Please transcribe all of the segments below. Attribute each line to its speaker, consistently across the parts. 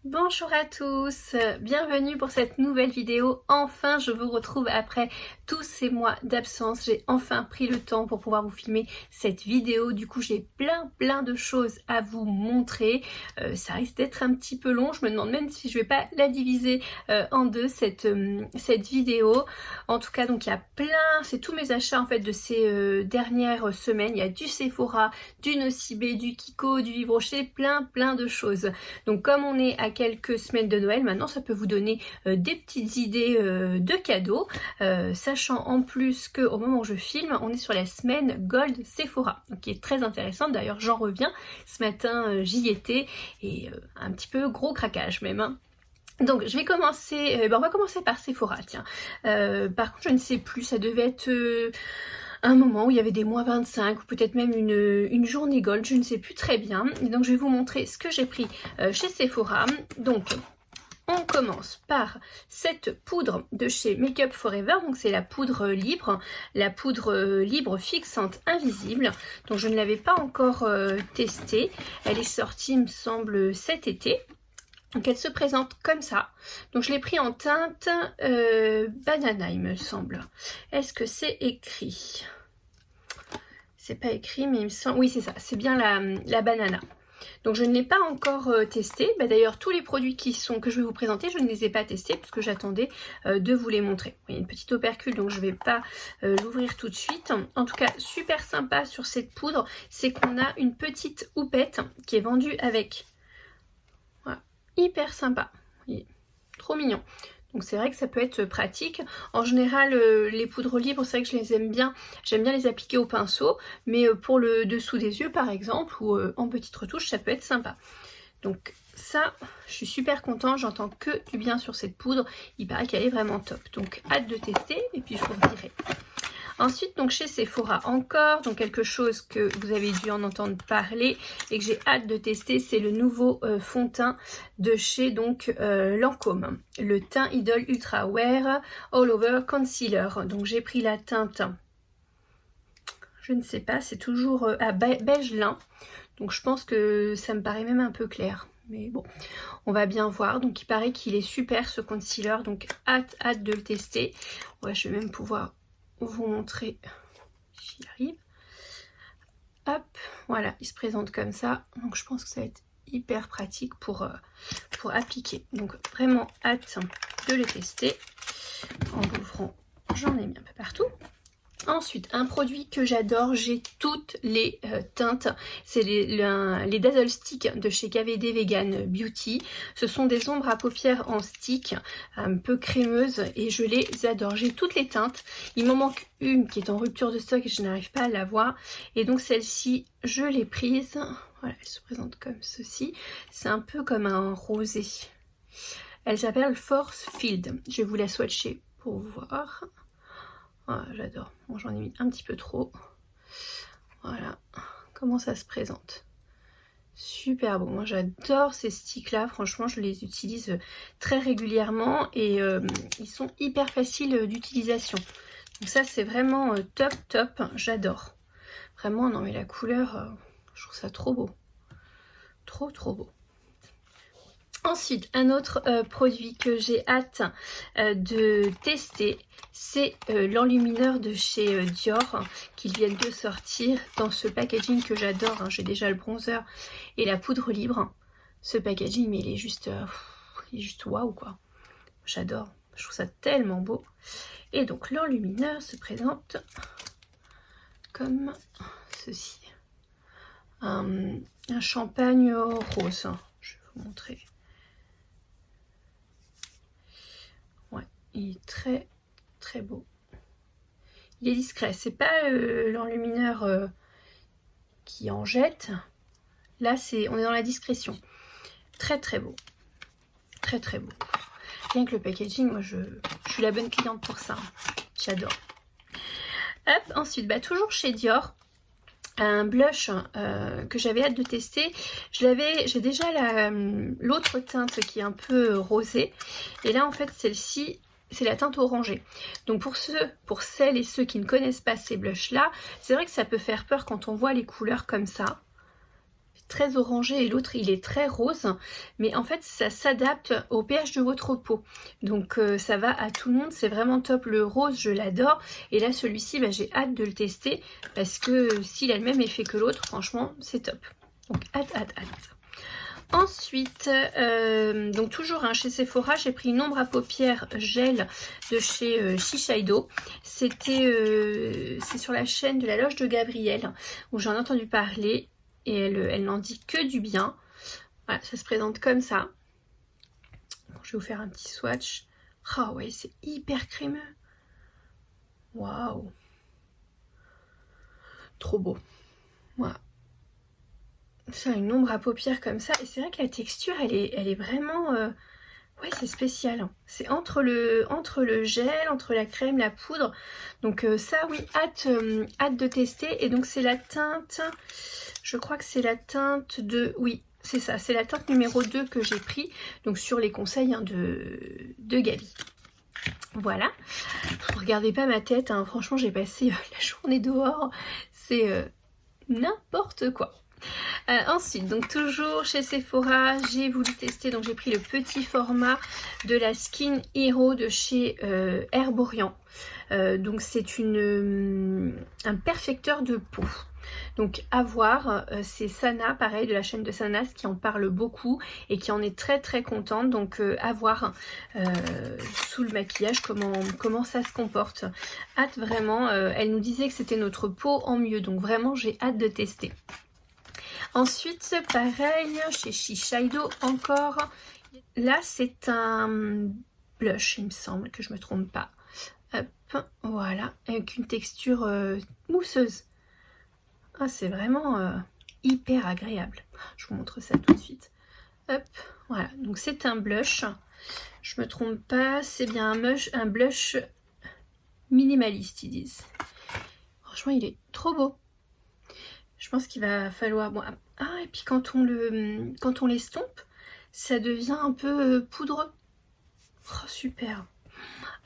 Speaker 1: Bonjour à tous, bienvenue pour cette nouvelle vidéo. Enfin, je vous retrouve après tous ces mois d'absence. J'ai enfin pris le temps pour pouvoir vous filmer cette vidéo. Du coup, j'ai plein de choses à vous montrer. Ça risque d'être un petit peu long. Je me demande même si je vais pas la diviser en deux, cette vidéo. En tout cas, donc il y a c'est tous mes achats en fait de ces dernières semaines. Il y a du Sephora, du Nocibé, du Kiko, du Yves Rocher, plein de choses. Donc comme on est à quelques semaines de Noël, maintenant ça peut vous donner des petites idées de cadeaux, sachant en plus qu'au moment où je filme, on est sur la semaine Gold Sephora, donc qui est très intéressante. D'ailleurs j'en reviens, ce matin j'y étais et un petit peu gros craquage même, hein. Donc je vais commencer, on va commencer par Sephora, tiens. Par contre je ne sais plus, ça devait être un moment où il y avait des moins 25 ou peut-être même une journée gold, je ne sais plus très bien. Et donc je vais vous montrer ce que j'ai pris chez Sephora. Donc on commence par cette poudre de chez Make Up Forever, donc c'est la poudre libre fixante invisible. Donc je ne l'avais pas encore testée, elle est sortie il me semble cet été. Donc elle se présente comme ça. Donc je l'ai pris en teinte banana il me semble. Est-ce que c'est écrit? C'est pas écrit mais il me semble... Oui c'est ça, c'est bien la banana. Donc je ne l'ai pas encore testé. D'ailleurs tous les produits que je vais vous présenter, je ne les ai pas testés parce que j'attendais de vous les montrer. Il y a une petite opercule donc je ne vais pas l'ouvrir tout de suite. En tout cas super sympa sur cette poudre, c'est qu'on a une petite houppette qui est vendue avec. Voilà, hyper sympa. Oui, trop mignon. Donc c'est vrai que ça peut être pratique. En général, les poudres libres, c'est vrai que je les aime bien. J'aime bien les appliquer au pinceau, mais pour le dessous des yeux par exemple, ou en petite retouche, ça peut être sympa. Donc ça, je suis super contente, j'entends que du bien sur cette poudre. Il paraît qu'elle est vraiment top. Donc hâte de tester et puis je vous redirai. Ensuite, donc chez Sephora encore, donc quelque chose que vous avez dû en entendre parler et que j'ai hâte de tester, c'est le nouveau fond de teint de chez donc Lancôme, le teint Idol Ultra Wear All Over Concealer. Donc j'ai pris la teinte, je ne sais pas, c'est toujours à beige lin, donc je pense que ça me paraît même un peu clair. Mais bon, on va bien voir. Donc il paraît qu'il est super ce concealer, donc hâte de le tester. Ouais, je vais même pouvoir vous montrer, j'y arrive. Hop, voilà, il se présente comme ça. Donc je pense que ça va être hyper pratique pour appliquer. Donc vraiment hâte de le tester. En l'ouvrant, j'en ai mis un peu partout. Ensuite, un produit que j'adore, j'ai toutes les teintes, c'est les Dazzle Stick de chez KVD Vegan Beauty. Ce sont des ombres à paupières en stick, un peu crémeuses et je les adore. J'ai toutes les teintes, il m'en manque une qui est en rupture de stock et je n'arrive pas à la voir. Et donc celle-ci, je l'ai prise. Voilà, elle se présente comme ceci. C'est un peu comme un rosé. Elle s'appelle Force Field. Je vais vous la swatcher pour voir. Ah, j'adore. Bon, j'en ai mis un petit peu trop. Voilà comment ça se présente. Super beau. Moi, j'adore ces sticks-là. Franchement, je les utilise très régulièrement et ils sont hyper faciles d'utilisation. Donc ça, c'est vraiment top. J'adore. Vraiment, non mais la couleur, je trouve ça trop beau. Trop beau. Ensuite, un autre produit que j'ai hâte de tester, c'est l'enlumineur de chez Dior qu'ils viennent de sortir dans ce packaging que j'adore, hein. J'ai déjà le bronzer et la poudre libre. Ce packaging, mais il est juste waouh quoi. J'adore, je trouve ça tellement beau. Et donc l'enlumineur se présente comme ceci. Un champagne rose, je vais vous montrer. Il est très beau. Il est discret. C'est pas l'enlumineur qui en jette. Là, on est dans la discrétion. Très beau. Très beau. Rien que le packaging, moi je suis la bonne cliente pour ça. J'adore. Hop, ensuite, toujours chez Dior. Un blush que j'avais hâte de tester. J'ai déjà l'autre teinte qui est un peu rosée. Et là, en fait, celle-ci, c'est la teinte orangée. Donc pour celles et ceux qui ne connaissent pas ces blushs là, c'est vrai que ça peut faire peur quand on voit les couleurs comme ça. très orangé et l'autre il est très rose, mais en fait ça s'adapte au pH de votre peau, donc ça va à tout le monde, c'est vraiment top. Le rose je l'adore, et là celui-ci bah, j'ai hâte de le tester parce que s'il a le même effet que l'autre, franchement c'est top, donc hâte. Ensuite, donc toujours chez Sephora, j'ai pris une ombre à paupières gel de chez Shiseido. C'est sur la chaîne de la Loge de Gabriel où j'en ai entendu parler et elle n'en dit que du bien. Voilà, ça se présente comme ça. Bon, je vais vous faire un petit swatch. Ah ouais, c'est hyper crémeux. Waouh, trop beau. Voilà. C'est une ombre à paupières comme ça, et c'est vrai que la texture elle est vraiment ouais, c'est spécial, c'est entre le gel, entre la crème, la poudre, donc ça oui, hâte de tester. Et donc c'est la teinte, je crois que c'est la teinte de, oui c'est ça, c'est la teinte numéro 2 que j'ai pris, donc sur les conseils de Gabi. Voilà, regardez pas ma tête, franchement j'ai passé la journée dehors, c'est n'importe quoi. Ensuite, donc toujours chez Sephora, j'ai voulu tester, donc j'ai pris le petit format de la Skin Hero de chez Herborian. Donc c'est un perfecteur de peau. Donc à voir, c'est Sana, pareil, de la chaîne de Sana, qui en parle beaucoup et qui en est très très contente. Donc à voir sous le maquillage comment ça se comporte. Hâte vraiment, elle nous disait que c'était notre peau en mieux, donc vraiment j'ai hâte de tester. Ensuite, pareil, chez Shiseido encore. Là, c'est un blush, il me semble, que je me trompe pas. Hop, voilà, avec une texture mousseuse. Ah, c'est vraiment hyper agréable. Je vous montre ça tout de suite. Hop, voilà, donc c'est un blush. Je me trompe pas, c'est bien un blush minimaliste, ils disent. Franchement, il est trop beau. Je pense qu'il va falloir... Bon, et puis quand on l'estompe, ça devient un peu poudreux. Oh, super.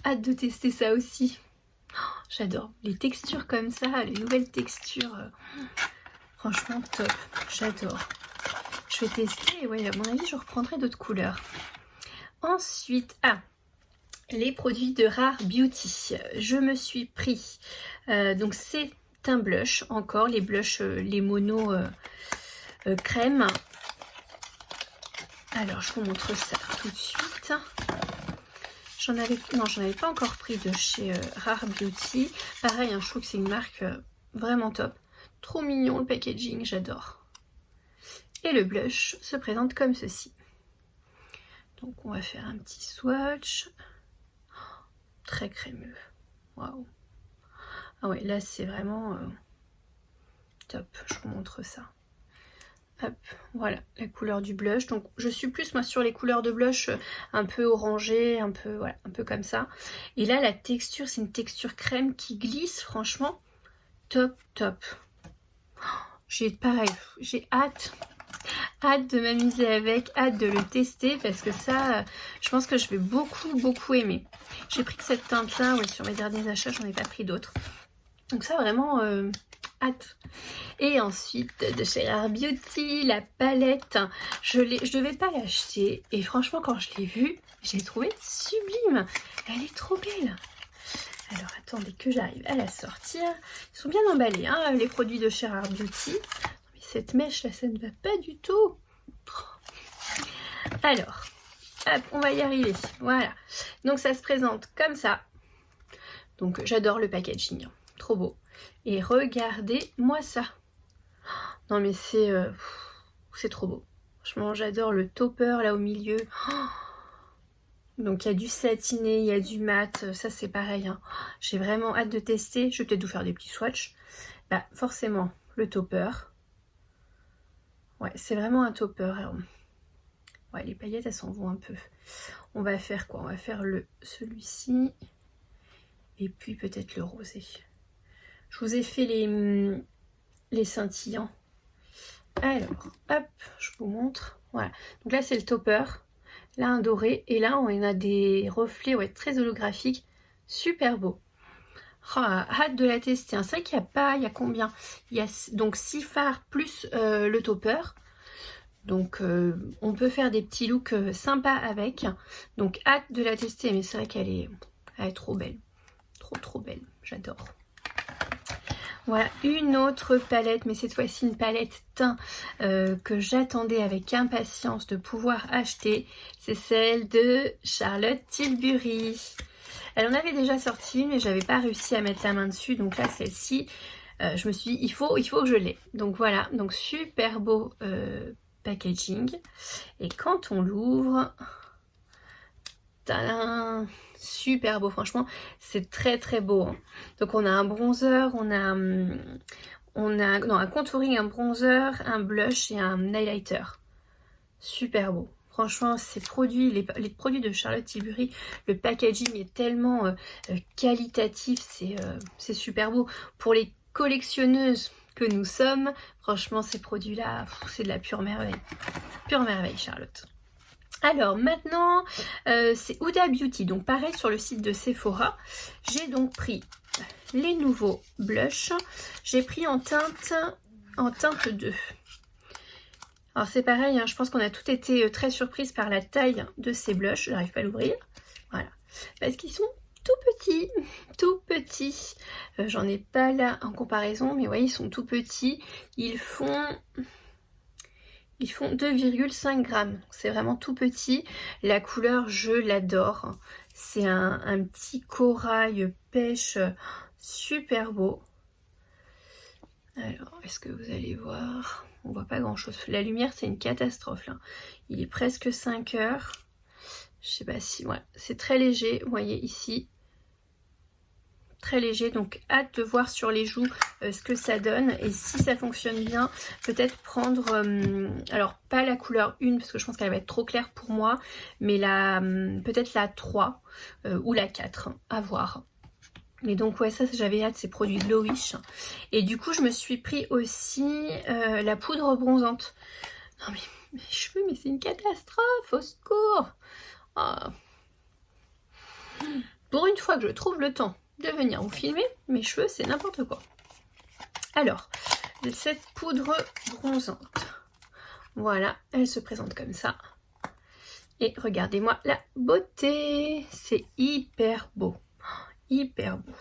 Speaker 1: Hâte de tester ça aussi. Oh, j'adore. Les textures comme ça, les nouvelles textures. Franchement, top. J'adore. Je vais tester et ouais, à mon avis, je reprendrai d'autres couleurs. Ensuite, les produits de Rare Beauty. Je me suis pris... donc c'est un blush, encore les blushs, les mono crème. Alors je vous montre ça tout de suite. J'en avais pas encore pris de chez Rare Beauty. Pareil, je trouve que c'est une marque vraiment top. Trop mignon le packaging, j'adore. Et le blush se présente comme ceci. Donc on va faire un petit swatch. Très crémeux. Waouh. Ah ouais, là c'est vraiment top, je vous montre ça. Hop, voilà la couleur du blush. Donc je suis plus moi sur les couleurs de blush un peu orangé, un peu voilà, un peu comme ça. Et là la texture, c'est une texture crème qui glisse, franchement top. J'ai hâte de m'amuser avec, hâte de le tester parce que ça, je pense que je vais beaucoup aimer. J'ai pris que cette teinte là, ouais, sur mes derniers achats, j'en ai pas pris d'autres. Donc ça vraiment hâte. Et ensuite de chez Rare Beauty, la palette, je devais pas l'acheter et franchement quand je l'ai vue, j'ai trouvé sublime. Elle est trop belle. Alors attendez que j'arrive à la sortir. Ils sont bien emballés les produits de chez Rare Beauty. Mais cette mèche là, ça ne va pas du tout. Alors, hop, on va y arriver. Voilà. Donc ça se présente comme ça. Donc j'adore le packaging. Trop beau. Et regardez-moi ça. Non mais c'est trop beau. Franchement, j'adore le topper là au milieu. Donc il y a du satiné, il y a du mat. Ça c'est pareil. J'ai vraiment hâte de tester. Je vais peut-être vous faire des petits swatchs. Bah forcément, le topper. Ouais, c'est vraiment un topper. Ouais, les paillettes, elles s'en vont un peu. On va faire quoi? On va faire celui-ci. Et puis peut-être le rosé. Je vous ai fait les scintillants. Alors, hop, je vous montre. Voilà. Donc là, c'est le topper. Là, un doré. Et là, on a des reflets très holographiques. Super beau. Oh, hâte de la tester. C'est vrai qu'il n'y a pas... Il y a combien? Il y a donc 6 fards plus le topper. Donc on peut faire des petits looks sympas avec. Donc hâte de la tester, mais c'est vrai qu'elle est trop belle. Trop belle, j'adore. Voilà une autre palette, mais cette fois-ci une palette teint que j'attendais avec impatience de pouvoir acheter. C'est celle de Charlotte Tilbury. Elle en avait déjà sorti, mais j'avais pas réussi à mettre la main dessus. Donc là, celle-ci, je me suis dit, il faut que je l'ai. Donc voilà, donc super beau packaging. Et quand on l'ouvre, tadam, super beau, franchement, c'est très beau. Hein. Donc on a un bronzer, on a un contouring, un bronzer, un blush et un highlighter. Super beau. Franchement, ces produits, les produits de Charlotte Tilbury, le packaging est tellement qualitatif, c'est super beau. Pour les collectionneuses que nous sommes, franchement, ces produits-là, c'est de la pure merveille. Pure merveille, Charlotte. Alors maintenant, c'est Huda Beauty. Donc pareil sur le site de Sephora. J'ai donc pris les nouveaux blushs. J'ai pris en teinte 2. Alors c'est pareil, hein, je pense qu'on a toutes été très surprises par la taille de ces blushs. Je n'arrive pas à l'ouvrir. Voilà. Parce qu'ils sont tout petits. J'en ai pas là en comparaison, mais vous voyez, ils sont tout petits. Ils font 2,5 grammes. C'est vraiment tout petit. La couleur, je l'adore. C'est un petit corail pêche super beau. Alors, est-ce que vous allez voir? On voit pas grand chose. La lumière, c'est une catastrophe là. Il est presque 5 heures. Je sais pas si... Ouais, c'est très léger. Vous voyez ici. Très léger. Donc, hâte de voir sur les joues ce que ça donne. Et si ça fonctionne bien, peut-être prendre... alors, pas la couleur 1 parce que je pense qu'elle va être trop claire pour moi. Mais peut-être la 3 ou la 4. À voir. Mais donc ouais, ça j'avais hâte, ces produits Glowish. Et du coup je me suis pris aussi la poudre bronzante. Non mais mes cheveux, mais c'est une catastrophe, au secours. Oh. Pour une fois que je trouve le temps de venir vous filmer, mes cheveux c'est n'importe quoi. Alors, cette poudre bronzante. Voilà, elle se présente comme ça. Et regardez-moi la beauté. C'est hyper beau. Hyper beau.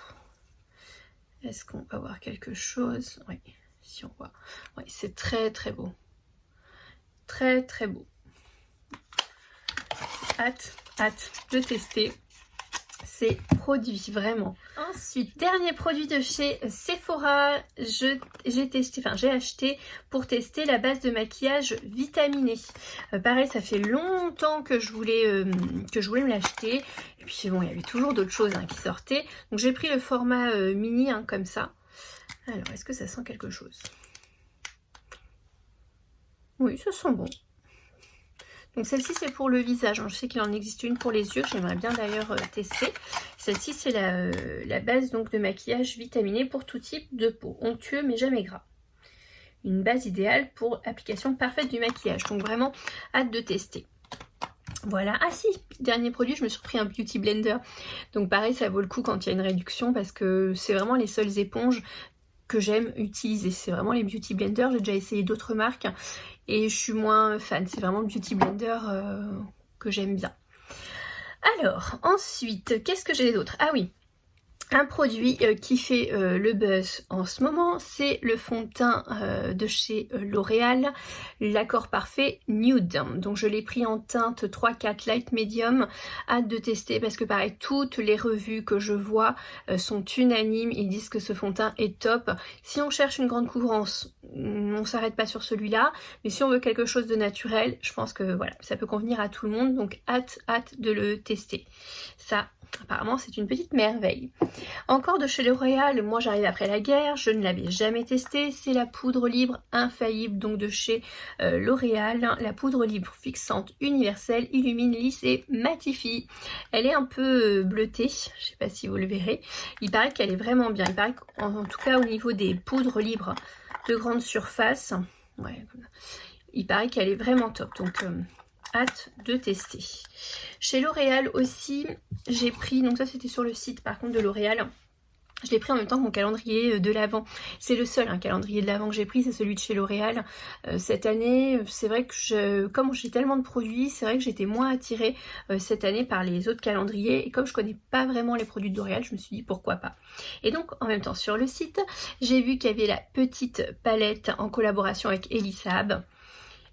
Speaker 1: Est-ce qu'on va voir quelque chose? Oui, si on voit. Oui, c'est très beau. Très beau. Hâte de tester ces produits, vraiment. Ensuite, dernier produit de chez Sephora, j'ai acheté pour tester la base de maquillage vitaminée. Pareil, ça fait longtemps que je voulais me l'acheter. Et puis bon, il y avait toujours d'autres choses qui sortaient. Donc j'ai pris le format mini comme ça. Alors, est-ce que ça sent quelque chose? Oui, ça sent bon. Donc celle-ci c'est pour le visage, je sais qu'il en existe une pour les yeux, j'aimerais bien d'ailleurs tester. Celle-ci c'est la base donc de maquillage vitaminé pour tout type de peau, onctueux mais jamais gras. Une base idéale pour application parfaite du maquillage, donc vraiment hâte de tester. Voilà, ah si, dernier produit, je me suis pris un beauty blender. Donc pareil, ça vaut le coup quand il y a une réduction parce que c'est vraiment les seules éponges que j'aime utiliser. C'est vraiment les beauty blenders, j'ai déjà essayé d'autres marques et je suis moins fan. C'est vraiment le beauty blender que j'aime bien. Alors, ensuite, qu'est-ce que j'ai d'autre? Ah oui, un produit qui fait le buzz en ce moment, c'est le fond de teint de chez L'Oréal, l'accord parfait nude. Donc je l'ai pris en teinte 3-4 light medium. Hâte de tester parce que pareil, toutes les revues que je vois sont unanimes. Ils disent que ce fond de teint est top. Si on cherche une grande couvrance, on s'arrête pas sur celui-là. Mais si on veut quelque chose de naturel, je pense que voilà, ça peut convenir à tout le monde. Donc hâte de le tester. Ça, apparemment, c'est une petite merveille. Encore de chez L'Oréal, moi j'arrive après la guerre, je ne l'avais jamais testé, c'est la poudre libre infaillible, donc de chez L'Oréal, la poudre libre fixante universelle, illumine, lisse et matifie. Elle est un peu bleutée, je ne sais pas si vous le verrez, il paraît qu'elle est vraiment bien, il paraît qu'en tout cas au niveau des poudres libres de grande surface, ouais, il paraît qu'elle est vraiment top, donc... hâte de tester. Chez L'Oréal aussi, j'ai pris, donc ça c'était sur le site par contre de L'Oréal, Je l'ai pris en même temps que mon calendrier de l'Avent. C'est le seul calendrier de l'Avent que j'ai pris, c'est celui de chez L'Oréal. Cette année, c'est vrai que comme j'ai tellement de produits, c'est vrai que j'étais moins attirée cette année par les autres calendriers. Et comme je connais pas vraiment les produits de L'Oréal, je me suis dit pourquoi pas. Et donc en même temps sur le site, j'ai vu qu'il y avait la petite palette en collaboration avec Elisab.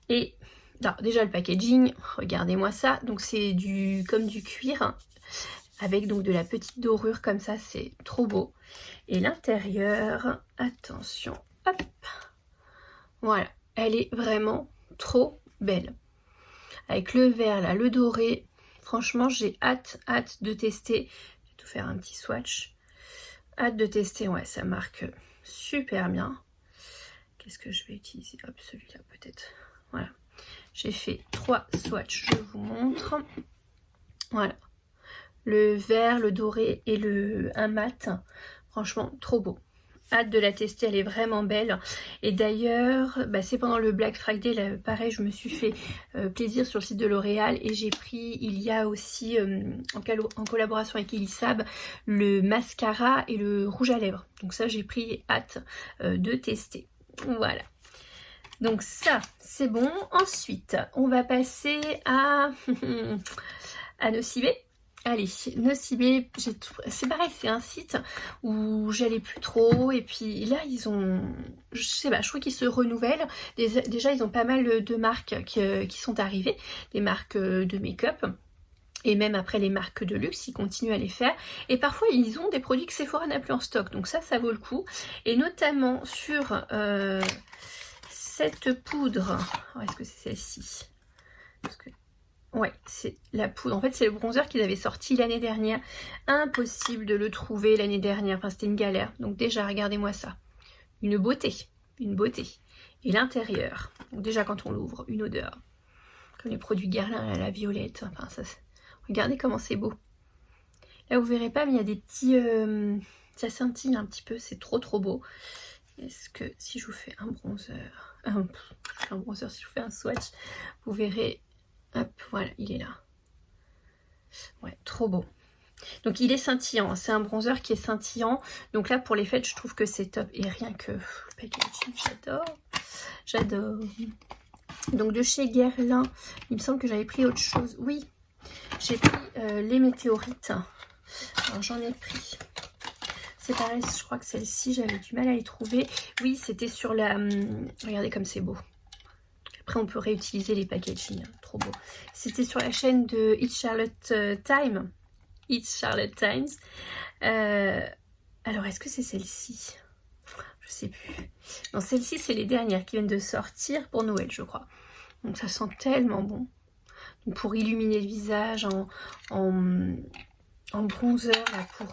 Speaker 1: Et alors, déjà le packaging, regardez-moi ça. Donc c'est comme du cuir. Avec donc de la petite dorure comme ça, c'est trop beau. Et l'intérieur, attention, hop, voilà, elle est vraiment trop belle. Avec le vert là, le doré, franchement j'ai hâte de tester. Je vais tout faire un petit swatch. Hâte de tester, ouais, ça marque super bien. Qu'est-ce que je vais utiliser? Hop, celui-là peut-être. Voilà, j'ai fait 3 swatchs, je vous montre. Voilà. Le vert, le doré et un mat. Franchement, trop beau. Hâte de la tester, elle est vraiment belle. Et d'ailleurs, c'est pendant le Black Friday, là, pareil, je me suis fait plaisir sur le site de L'Oréal. Et j'ai pris, il y a aussi, en collaboration avec Elisab, le mascara et le rouge à lèvres. Donc ça, j'ai pris hâte de tester. Voilà. Donc ça, c'est bon. Ensuite, on va passer à Nocibé. Allez, Nocibé, c'est pareil, c'est un site où j'allais plus trop et puis là ils ont, je sais pas, je trouve qu'ils se renouvellent. Déjà ils ont pas mal de marques qui sont arrivées, des marques de make-up et même après les marques de luxe, ils continuent à les faire et parfois ils ont des produits que Sephora n'a plus en stock, donc ça vaut le coup. Et notamment sur cette poudre, est-ce que c'est celle-ci? Ouais, c'est la poudre. En fait, c'est le bronzer qu'ils avaient sorti l'année dernière. Impossible de le trouver l'année dernière. Enfin, c'était une galère. Donc déjà, regardez-moi ça. Une beauté. Une beauté. Et l'intérieur. Donc déjà, quand on l'ouvre, une odeur. Comme les produits Guerlain à la violette. Enfin, ça, regardez comment c'est beau. Là, vous verrez pas, mais il y a des petits... ça scintille un petit peu. C'est trop, trop beau. Est-ce que si je vous fais un bronzer... si je vous fais un swatch, vous verrez... Hop, voilà, il est là. Ouais, trop beau. Donc il est scintillant, c'est un bronzer qui est scintillant. Donc là pour les fêtes, je trouve que c'est top. Et rien que le packaging, j'adore. J'adore. Donc de chez Guerlain, il me semble que j'avais pris autre chose. Oui, j'ai pris les météorites. Alors j'en ai pris. C'est pareil, je crois que celle-ci, j'avais du mal à les trouver. Oui, c'était sur la... regardez comme c'est beau. Après, on peut réutiliser les packaging, trop beau. C'était sur la chaîne de It's Charlotte Time. It's Charlotte Times. Alors, est-ce que c'est celle-ci? Je sais plus. Non, celle-ci, c'est les dernières qui viennent de sortir pour Noël, je crois. Donc, ça sent tellement bon. Donc, pour illuminer le visage en bronzer, là, pour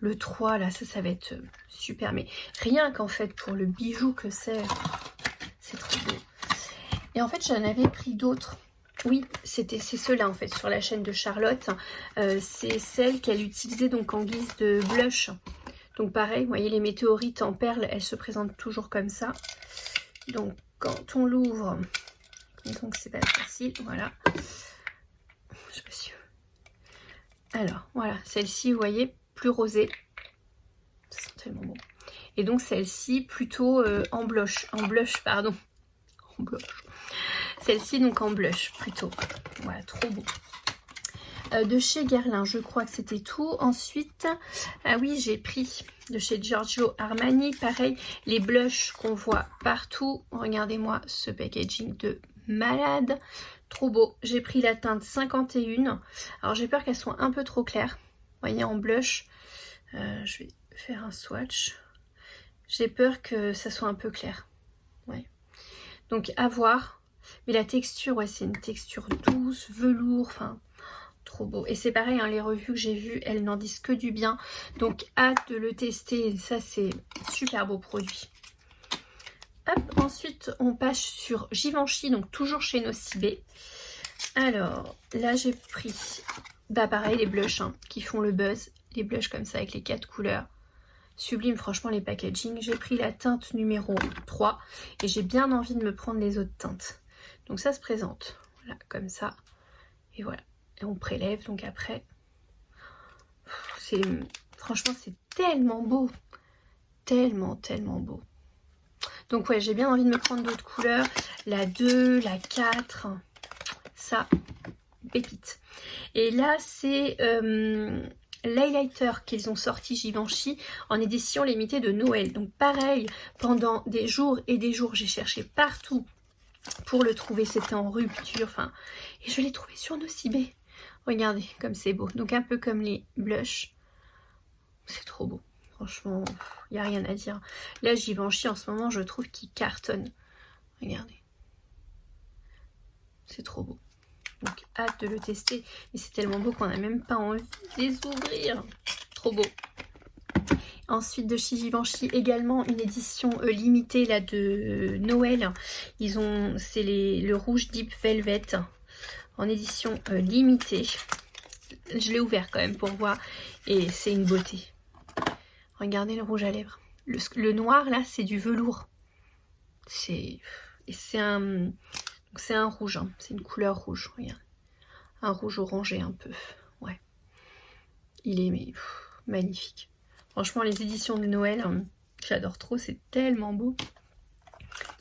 Speaker 1: le 3, là, ça va être super. Mais rien qu'en fait, pour le bijou que c'est trop beau. Et en fait, j'en avais pris d'autres. Oui, c'est ceux-là en fait, sur la chaîne de Charlotte. C'est celle qu'elle utilisait donc en guise de blush. Donc pareil, vous voyez les météorites en perles, elles se présentent toujours comme ça. Donc quand on l'ouvre, donc c'est pas facile, voilà. Je sais pas si... Alors, voilà, celle-ci, vous voyez, plus rosée. Ça sent tellement bon. Et donc celle-ci, plutôt en blush, pardon. En blush. Celle-ci donc en blush plutôt. Voilà, trop beau. De chez Guerlain, je crois que c'était tout. Ensuite, ah oui, j'ai pris de chez Giorgio Armani, pareil, les blushs qu'on voit partout. Regardez-moi ce packaging de malade. Trop beau. J'ai pris la teinte 51. Alors j'ai peur qu'elles soient un peu trop claires. Vous voyez, en blush. Je vais faire un swatch. J'ai peur que ça soit un peu clair. Ouais. Donc à voir. Mais la texture, ouais, c'est une texture douce, velours, enfin, trop beau. Et c'est pareil, hein, les revues que j'ai vues, elles n'en disent que du bien. Donc hâte de le tester. Ça, c'est super beau produit. Hop, ensuite, on passe sur Givenchy, donc toujours chez Nocibé. Alors, là, j'ai pris, pareil, les blushs hein, qui font le buzz. Les blushs comme ça, avec les 4 couleurs. Sublime, franchement, les packaging. J'ai pris la teinte numéro 3 et j'ai bien envie de me prendre les autres teintes. Donc ça se présente, voilà, comme ça. Et voilà. Et on prélève, donc après, franchement, c'est tellement beau. Tellement beau. Donc ouais, j'ai bien envie de me prendre d'autres couleurs. La 2, la 4. Ça, pépite. Et là, c'est l'highlighter qu'ils ont sorti Givenchy en édition limitée de Noël. Donc pareil, pendant des jours et des jours, j'ai cherché partout pour le trouver. C'était en rupture. Enfin, et je l'ai trouvé sur Nocibé. Regardez comme c'est beau. Donc un peu comme les blushs. C'est trop beau. Franchement, il n'y a rien à dire. Là, Givenchy, en ce moment, je trouve qu'il cartonne. Regardez. C'est trop beau. Donc, hâte de le tester. Mais c'est tellement beau qu'on n'a même pas envie de les ouvrir. Trop beau. Ensuite, de chez Givenchy, également une édition limitée là de Noël. C'est le rouge Deep Velvet en édition limitée. Je l'ai ouvert quand même pour voir. Et c'est une beauté. Regardez le rouge à lèvres. Le noir là, c'est du velours. C'est un rouge. Hein. C'est une couleur rouge. Regarde. Un rouge orangé un peu. Ouais. Il est magnifique. Franchement, les éditions de Noël, j'adore trop. C'est tellement beau.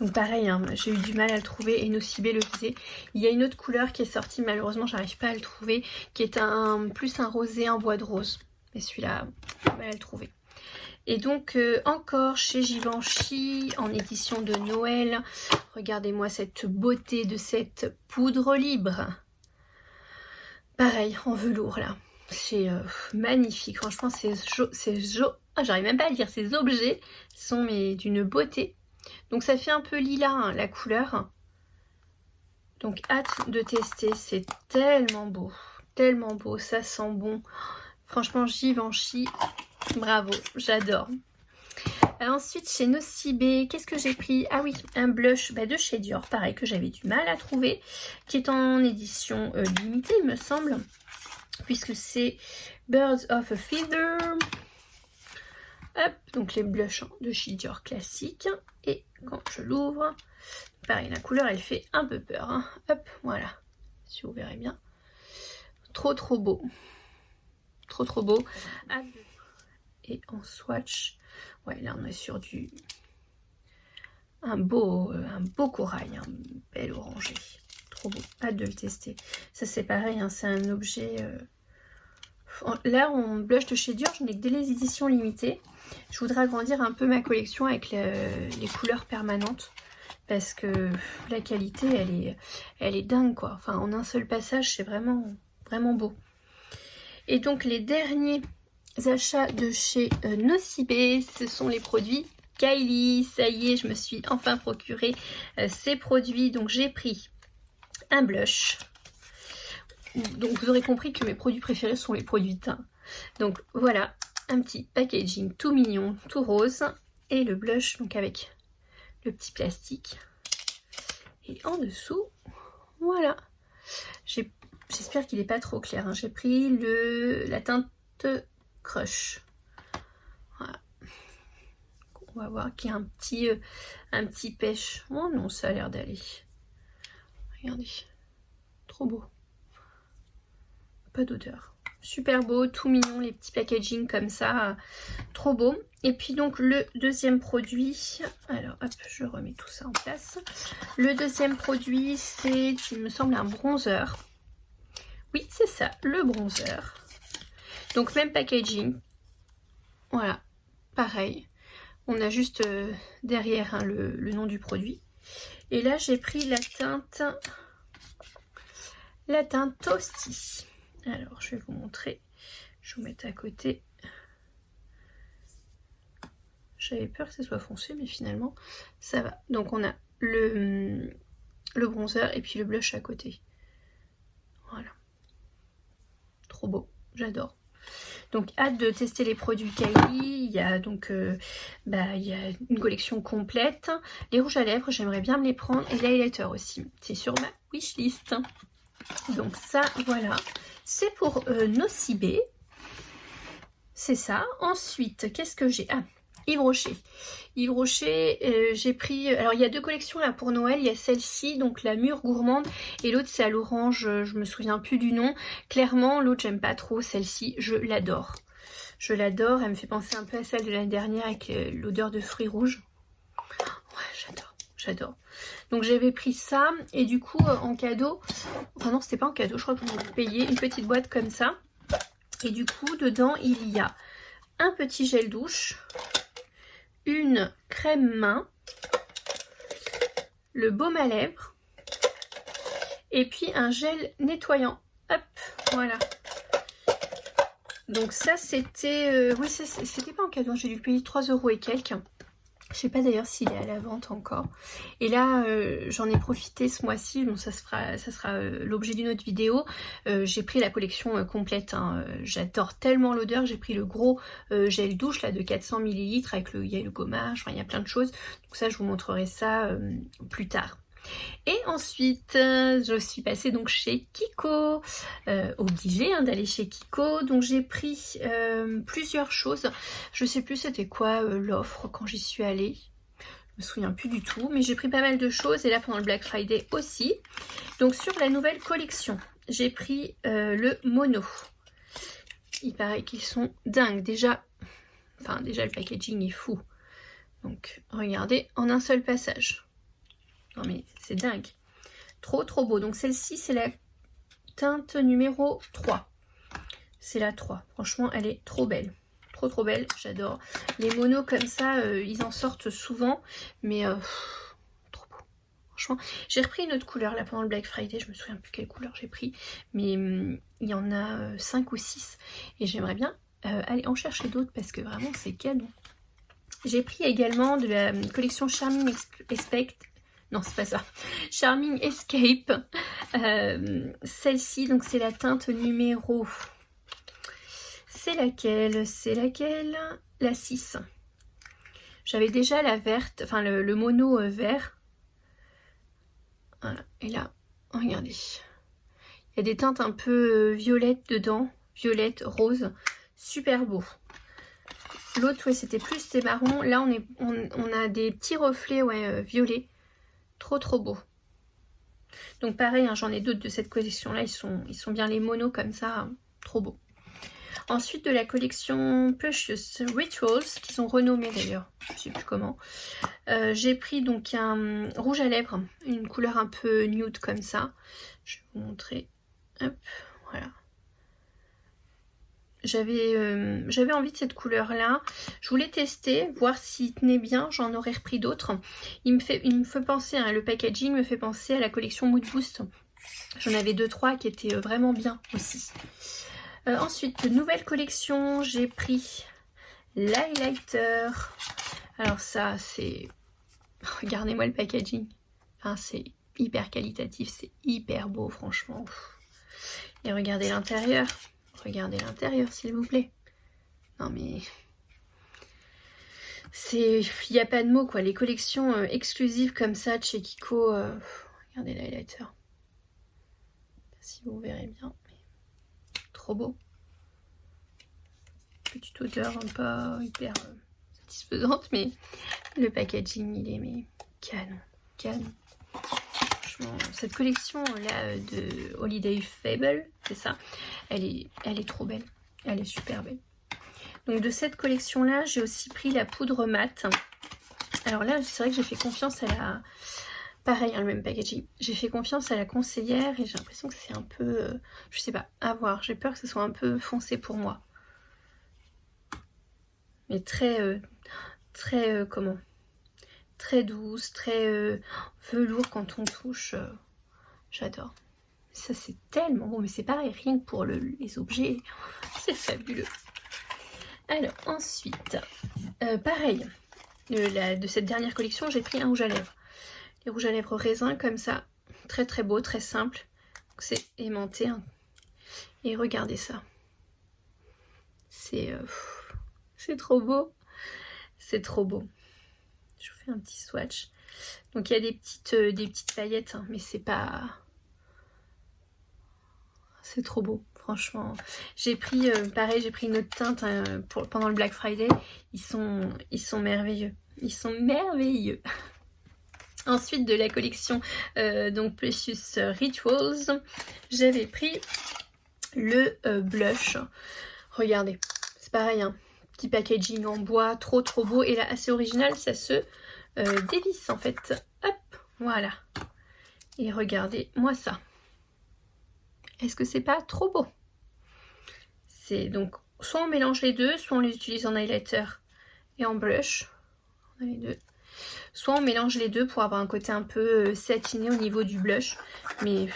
Speaker 1: Donc pareil, hein, j'ai eu du mal à le trouver et Nocibé le faisait. Il y a une autre couleur qui est sortie. Malheureusement, j'arrive pas à le trouver. Qui est plus un rosé en bois de rose. Mais celui-là, j'ai du mal à le trouver. Et donc encore chez Givenchy en édition de Noël, regardez-moi cette beauté de cette poudre libre. Pareil en velours là, c'est magnifique, franchement j'arrive même pas à le dire, ces objets sont d'une beauté. Donc ça fait un peu lilas hein, la couleur. Donc hâte de tester, c'est tellement beau, ça sent bon. Franchement Givenchy, bravo, j'adore. Ensuite chez Nocibé, qu'est-ce que j'ai pris? Ah oui, un blush de chez Dior, pareil que j'avais du mal à trouver, qui est en édition limitée il me semble, puisque c'est Birds of a Feather. Hop, donc les blushs de chez Dior classiques. Et quand je l'ouvre, pareil la couleur elle fait un peu peur. Hein. Hop, voilà, si vous verrez bien. Trop beau. Trop beau. Et en swatch, ouais là on est sur un beau corail, un bel orangé. Trop beau, hâte de le tester. Ça c'est pareil, hein, c'est un objet... Là en blush de chez Dior, je n'ai que des éditions limitées. Je voudrais agrandir un peu ma collection avec les couleurs permanentes. Parce que la qualité elle est dingue quoi. Enfin en un seul passage c'est vraiment beau. Et donc les derniers achats de chez Nocibé, ce sont les produits Kylie. Ça y est, je me suis enfin procuré ces produits. Donc j'ai pris un blush. Donc vous aurez compris que mes produits préférés sont les produits teint. Donc voilà, un petit packaging tout mignon, tout rose. Et le blush donc avec le petit plastique. Et en dessous, voilà. J'espère qu'il n'est pas trop clair. Hein. J'ai pris la teinte Crush. Voilà. On va voir qu'il y a un petit pêche. Oh non, ça a l'air d'aller. Regardez. Trop beau. Pas d'odeur. Super beau, tout mignon, les petits packaging comme ça. Trop beau. Et puis donc le deuxième produit. Alors hop, je remets tout ça en place. Le deuxième produit, c'est, il me semble, un bronzer. Oui, c'est ça, le bronzer. Donc même packaging. Voilà, pareil. On a juste derrière hein, le nom du produit. Et là, j'ai pris la teinte Toasty. Alors, je vais vous montrer. Je vais vous mettre à côté. J'avais peur que ce soit foncé, mais finalement, ça va. Donc, on a le bronzer et puis le blush à côté. Voilà. Trop beau. J'adore. Donc hâte de tester les produits Kylie. Il y a donc il y a une collection complète. Les rouges à lèvres, j'aimerais bien me les prendre. Et l'highlighter aussi. C'est sur ma wishlist. Donc ça, voilà. C'est pour Nocibé. C'est ça. Ensuite, qu'est-ce que j'ai? Ah, Yves Rocher. Yves Rocher, j'ai pris... Alors, il y a deux collections là pour Noël. Il y a celle-ci, donc la mûre gourmande. Et l'autre, c'est à l'orange. Je me souviens plus du nom. Clairement, l'autre, j'aime pas trop. Celle-ci, je l'adore. Je l'adore, elle me fait penser un peu à celle de l'année dernière avec l'odeur de fruits rouges. Ouais, j'adore. Donc j'avais pris ça et du coup en cadeau, enfin non c'était pas en cadeau, je crois qu'on avait payé une petite boîte comme ça. Et du coup dedans il y a un petit gel douche, une crème main, le baume à lèvres et puis un gel nettoyant. Hop, voilà. Donc ça c'était... oui c'était pas en cadeau, j'ai dû payer 3 € et quelques. Je sais pas d'ailleurs s'il est à la vente encore. Et là j'en ai profité ce mois-ci, bon ça sera l'objet d'une autre vidéo. J'ai pris la collection complète, hein. J'adore tellement l'odeur, j'ai pris le gros gel douche là de 400 ml avec il y a le gommage, enfin, il y a plein de choses. Donc ça je vous montrerai ça plus tard. Et ensuite, je suis passée donc chez Kiko, obligée d'aller chez Kiko, donc j'ai pris plusieurs choses, je sais plus c'était quoi l'offre quand j'y suis allée, je me souviens plus du tout, mais j'ai pris pas mal de choses et là pendant le Black Friday aussi. Donc sur la nouvelle collection, j'ai pris le mono, il paraît qu'ils sont dingues, déjà le packaging est fou, donc regardez en un seul passage. Non mais c'est dingue. Trop beau. Donc celle-ci c'est la teinte numéro 3. C'est la 3. Franchement elle est trop belle. Trop belle. J'adore. Les monos comme ça ils en sortent souvent. Mais trop beau. Franchement. J'ai repris une autre couleur là pendant le Black Friday. Je me souviens plus quelle couleur j'ai pris. Mais il y en a 5 ou 6. Et j'aimerais bien aller en chercher d'autres parce que vraiment c'est canon. J'ai pris également de la collection Charming non c'est pas ça, Charming Escape, celle-ci donc c'est la teinte numéro, c'est laquelle, la 6. J'avais déjà la verte, enfin le mono vert, voilà, et là regardez, il y a des teintes un peu violettes dedans, violette, rose, super beau. L'autre ouais c'était plus c'est marron, là on a des petits reflets ouais violets. Trop beau. Donc pareil, hein, j'en ai d'autres de cette collection là, ils sont bien les monos comme ça, hein, trop beau. Ensuite de la collection Precious Rituals, qui sont renommés d'ailleurs, je sais plus comment. J'ai pris donc un rouge à lèvres, une couleur un peu nude comme ça. Je vais vous montrer. Hop, voilà. J'avais envie de cette couleur là, je voulais tester, voir s'il tenait bien, j'en aurais repris d'autres. Il me fait penser, hein, le packaging me fait penser à la collection Mood Boost, j'en avais 2-3 qui étaient vraiment bien aussi. Ensuite, nouvelle collection, j'ai pris l'highlighter, alors ça c'est, regardez-moi le packaging, enfin, c'est hyper qualitatif, c'est hyper beau franchement, et regardez l'intérieur. Regardez l'intérieur s'il vous plaît. Non mais... il n'y a pas de mots quoi. Les collections exclusives comme ça de chez Kiko. Regardez l'highlighter. Si vous verrez bien. Trop beau. Petite odeur pas hyper satisfaisante. Mais le packaging il est mais canon. Franchement, cette collection là de Holiday Fable, c'est ça, elle est trop belle, elle est super belle. Donc de cette collection là, j'ai aussi pris la poudre mat. Alors là, c'est vrai que j'ai fait confiance à la... Pareil, hein, le même packaging. J'ai fait confiance à la conseillère et j'ai l'impression que c'est un peu... je sais pas, à voir. J'ai peur que ce soit un peu foncé pour moi. Mais très comment, très douce, très velours quand on touche. J'adore. Ça c'est tellement beau, mais c'est pareil, rien que pour les objets, c'est fabuleux. Alors ensuite, pareil, de cette dernière collection, j'ai pris un rouge à lèvres. Les rouges à lèvres raisin comme ça, très beau, très simple. C'est aimanté. Hein. Et regardez ça. C'est trop beau. C'est trop beau. Je vous fais un petit swatch. Donc il y a des petites paillettes, hein, mais c'est pas... C'est trop beau, franchement. J'ai pris, pareil, j'ai pris une autre teinte hein, pendant le Black Friday. Ils sont merveilleux. Ils sont merveilleux. Ensuite, de la collection donc Precious Rituals, j'avais pris le blush. Regardez, c'est pareil, hein, petit packaging en bois, trop beau. Et là, assez original, ça se dévisse en fait. Hop, voilà. Et regardez-moi ça. Est-ce que c'est pas trop beau? C'est donc, soit on mélange les deux, soit on les utilise en highlighter et en blush. On a les deux. Soit on mélange les deux pour avoir un côté un peu satiné au niveau du blush. Mais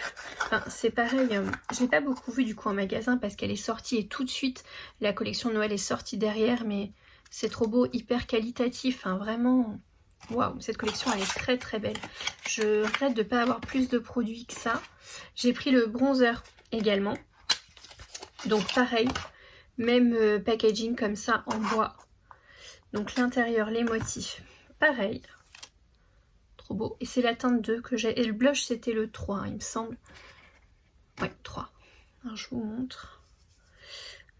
Speaker 1: enfin, c'est pareil, je l'ai pas beaucoup vu du coup en magasin parce qu'elle est sortie et tout de suite la collection de Noël est sortie derrière. Mais c'est trop beau, hyper qualitatif, hein, vraiment. Waouh, cette collection elle est très belle. Je regrette de ne pas avoir plus de produits que ça. J'ai pris le bronzer également. Donc pareil, même packaging comme ça en bois. Donc l'intérieur, les motifs, pareil. Trop beau. Et c'est la teinte 2 que j'ai. Et le blush c'était le 3 hein, il me semble. Ouais, 3. Alors je vous montre.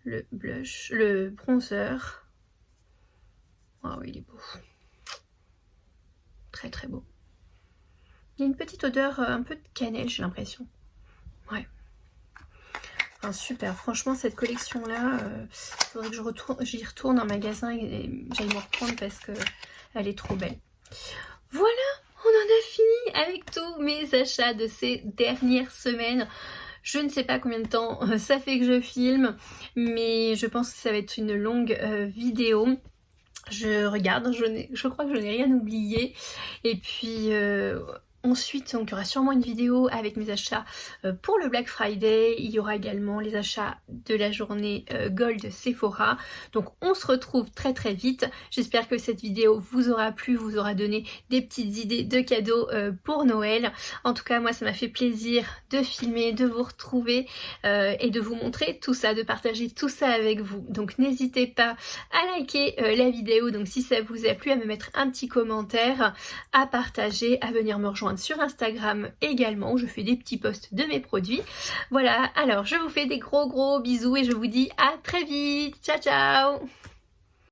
Speaker 1: Le blush, le bronzer. Waouh, il est beau. Très beau. Il y a une petite odeur un peu de cannelle, j'ai l'impression. Ouais. Enfin, super. Franchement, cette collection-là, il faudrait que j'y retourne en magasin et j'aille me reprendre parce que elle est trop belle. Voilà, on en a fini avec tous mes achats de ces dernières semaines. Je ne sais pas combien de temps ça fait que je filme, mais je pense que ça va être une longue vidéo. Je regarde, je crois que je n'ai rien oublié. Et puis ensuite, donc, il y aura sûrement une vidéo avec mes achats pour le Black Friday. Il y aura également les achats de la journée Gold Sephora. Donc on se retrouve très vite. J'espère que cette vidéo vous aura plu, vous aura donné des petites idées de cadeaux pour Noël. En tout cas, moi ça m'a fait plaisir de filmer, de vous retrouver et de vous montrer tout ça, de partager tout ça avec vous. Donc n'hésitez pas à liker la vidéo, donc si ça vous a plu, à me mettre un petit commentaire, à partager, à venir me rejoindre sur Instagram également où je fais des petits posts de mes produits. Voilà, alors je vous fais des gros bisous et je vous dis à très vite. Ciao ciao.